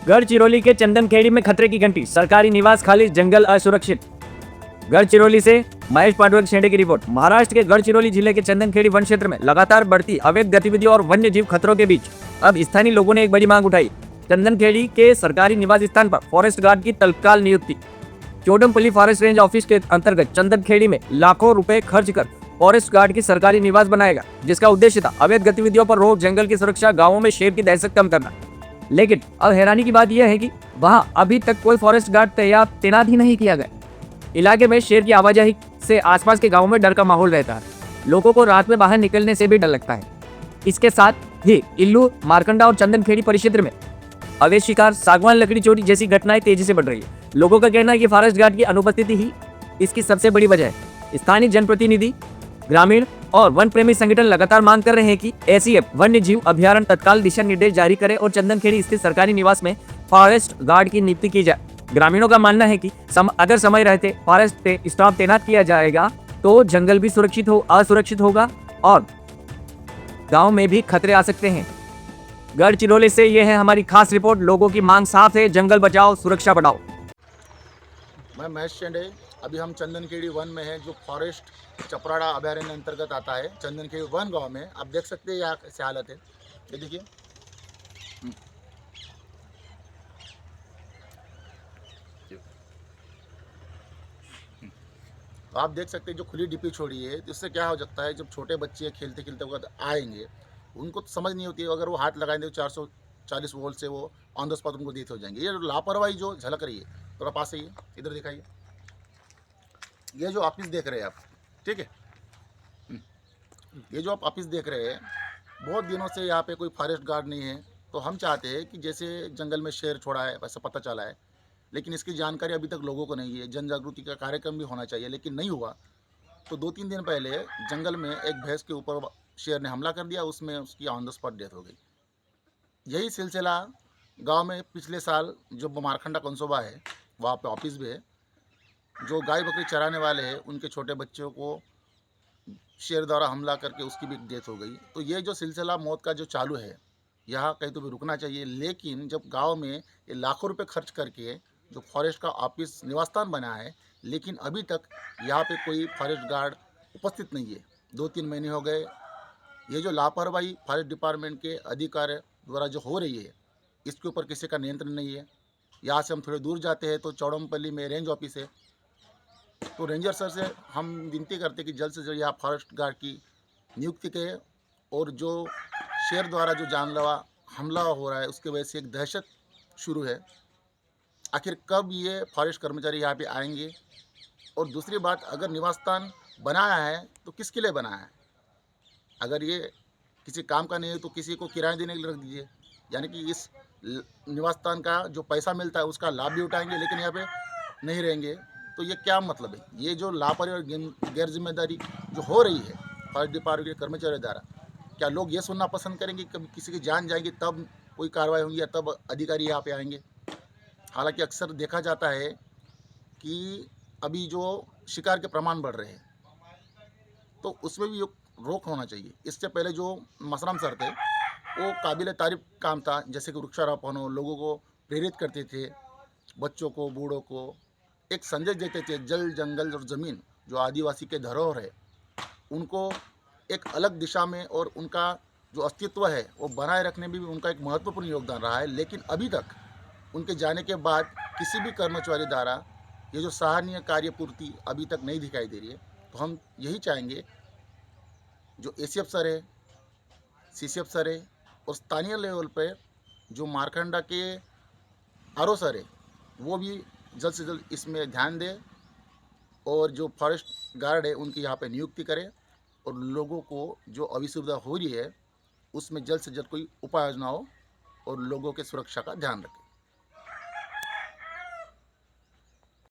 गढ़चिरौली के चंदनखेड़ी में खतरे की घंटी, सरकारी निवास खाली, जंगल असुरक्षित। गढ़चिरौली से महेश पांडुरंग शेंडे की रिपोर्ट। महाराष्ट्र के गढ़चिरौली जिले के चंदनखेड़ी वन क्षेत्र में लगातार बढ़ती अवैध गतिविधियों और वन्य जीव खतरों के बीच अब स्थानीय लोगों ने एक बड़ी मांग उठाई। चंदनखेड़ी के सरकारी निवास स्थान पर फॉरेस्ट गार्ड की तत्काल नियुक्ति। चौडमपल्ली फॉरेस्ट रेंज ऑफिस के अंतर्गत चंदनखेड़ी में लाखों रुपए खर्च कर फॉरेस्ट गार्ड की सरकारी निवास बनाएगा, जिसका उद्देश्य था अवैध गतिविधियों पर रोक, जंगल की सुरक्षा, गाँवों में शेर की दहशत कम करना। लेकिन अब हैरानी की बात यह है कि वहां अभी तक कोई फॉरेस्ट गार्ड तैनात ही नहीं किया गया। इलाके में शेर की आवाजाही से आसपास के गांवों में डर का माहौल रहता है। लोगों को रात में बाहर निकलने से भी डर लगता है। इसके साथ ही इल्लू, मारकंडा और चंदनखेड़ी परिक्षेत्र में अवैध शिकार, सागवान लकड़ी चोरी जैसी घटनाएं तेजी से बढ़ रही है। लोगों का कहना है कि फॉरेस्ट गार्ड की अनुपस्थिति ही इसकी सबसे बड़ी वजह है। स्थानीय जनप्रतिनिधि, ग्रामीण और वन प्रेमी संगठन लगातार मांग कर रहे हैं कि एसीएफ वन्य जीव अभ्यारण्य तत्काल दिशा निर्देश जारी करे और चंदनखेड़ी स्थित सरकारी निवास में फॉरेस्ट गार्ड की नियुक्ति की जाए। ग्रामीणों का मानना है कि अगर समय रहते फॉरेस्ट स्टाफ तैनात किया जाएगा तो जंगल भी असुरक्षित होगा और गांव में भी खतरे आ सकते हैं। गढ़चिरौली से यह है हमारी खास रिपोर्ट। लोगों की मांग साफ है, जंगल बचाओ, सुरक्षा बढ़ाओ। मैं महेश शेंडे। अभी हम चंदनखेड़ी वन में हैं, जो फॉरेस्ट चपराड़ा अभयारण्य अंतर्गत आता है। चंदनखेड़ी वन गांव में आप देख सकते हैं यहाँ कैसे हालत है। ये देखिए, तो आप देख सकते हैं जो खुली डिपी छोड़ी है, तो इससे क्या हो जाता है, जब छोटे बच्चे खेलते खेलते वक्त आएंगे, उनको तो समझ नहीं होती है। अगर वो हाथ लगाएंगे तो 440 वोल्ट से वो ऑन द स्पॉट उनको डेथ हो जाएंगे। ये लापरवाही जो झलक रही है, थोड़ा पास है, इधर दिखाइए। ये जो ऑफिस देख रहे हैं आप, ठीक है, ये जो आप ऑफिस देख रहे हैं, बहुत दिनों से यहाँ पे कोई फॉरेस्ट गार्ड नहीं है। तो हम चाहते हैं कि जैसे जंगल में शेर छोड़ा है वैसा पता चला है, लेकिन इसकी जानकारी अभी तक लोगों को नहीं है। जन जागृति का कार्यक्रम भी होना चाहिए, लेकिन नहीं हुआ। तो 2-3 दिन पहले जंगल में एक भैंस के ऊपर शेर ने हमला कर दिया, उसमें उसकी ऑन द स्पॉट डेथ हो गई। यही सिलसिला गांव में पिछले साल जो मारखंडा कंसोबा है, वहाँ पे ऑफिस भी है, जो गाय बकरी चराने वाले हैं, उनके छोटे बच्चों को शेर द्वारा हमला करके उसकी भी डेथ हो गई। तो ये जो सिलसिला मौत का जो चालू है, यहाँ कहीं तो भी रुकना चाहिए। लेकिन जब गांव में ये लाखों रुपए खर्च करके जो फॉरेस्ट का ऑफिस निवासस्थान बना है, लेकिन अभी तक यहाँ पे कोई फॉरेस्ट गार्ड उपस्थित नहीं है। 2-3 महीने हो गए। ये जो लापरवाही फॉरेस्ट डिपार्टमेंट के अधिकारी द्वारा जो हो रही है, इसके ऊपर किसी का नियंत्रण नहीं है। यहाँ से हम थोड़े दूर जाते हैं तो चौड़मपल्ली में रेंज ऑफिस है। तो रेंजर सर से हम विनती करते कि जल्द से जल्द यहाँ फॉरेस्ट गार्ड की नियुक्ति करें। और जो शेर द्वारा जो जानलेवा हमला हो रहा है, उसकी वजह से एक दहशत शुरू है। आखिर कब ये फॉरेस्ट कर्मचारी यहाँ पे आएंगे? और दूसरी बात, अगर निवास स्थान बनाया है तो किसके लिए बनाया है? अगर ये किसी काम का नहीं है तो किसी को किराया देने के लिए रख दीजिए। यानी कि इस निवास स्थान का जो पैसा मिलता है उसका लाभ भी उठाएंगे, लेकिन यहाँ पे नहीं रहेंगे। तो ये क्या मतलब है? ये जो लापरवाही और गैर जिम्मेदारी जो हो रही है फॉरेस्ट डिपार्टमेंट के कर्मचारियों द्वारा, क्या लोग ये सुनना पसंद करेंगे कभी किसी की जान जाएगी तब कोई कार्रवाई होगी या तब अधिकारी यहाँ पे आएंगे? हालांकि अक्सर देखा जाता है कि अभी जो शिकार के प्रमाण बढ़ रहे हैं, तो उसमें भी रोक होना चाहिए। इससे पहले जो मसराम सर थे, वो काबिल तारीफ काम था, जैसे कि वृक्षारोपण हो, लोगों को प्रेरित करते थे, बच्चों को, बूढ़ों को एक संदेश देते थे। जल, जंगल और ज़मीन जो आदिवासी के धरोहर है, उनको एक अलग दिशा में और उनका जो अस्तित्व है वो बनाए रखने में भी उनका एक महत्वपूर्ण योगदान रहा है। लेकिन अभी तक उनके जाने के बाद किसी भी कर्मचारी द्वारा ये जो सराहनीय कार्यपूर्ति अभी तक नहीं दिखाई दे रही है। तो हम यही चाहेंगे, जो एसीएफ सर है, सीसीएफ सर है और स्थानीय लेवल पर जो मारकंडा के आरओ सर है, वो भी जल्द से जल्द इसमें ध्यान दें और जो फॉरेस्ट गार्ड है उनकी यहाँ पे नियुक्ति करें और लोगों को जो असुविधा हो रही है उसमें जल्द से जल्द कोई उपाय योजना हो और लोगों के सुरक्षा का ध्यान रखें।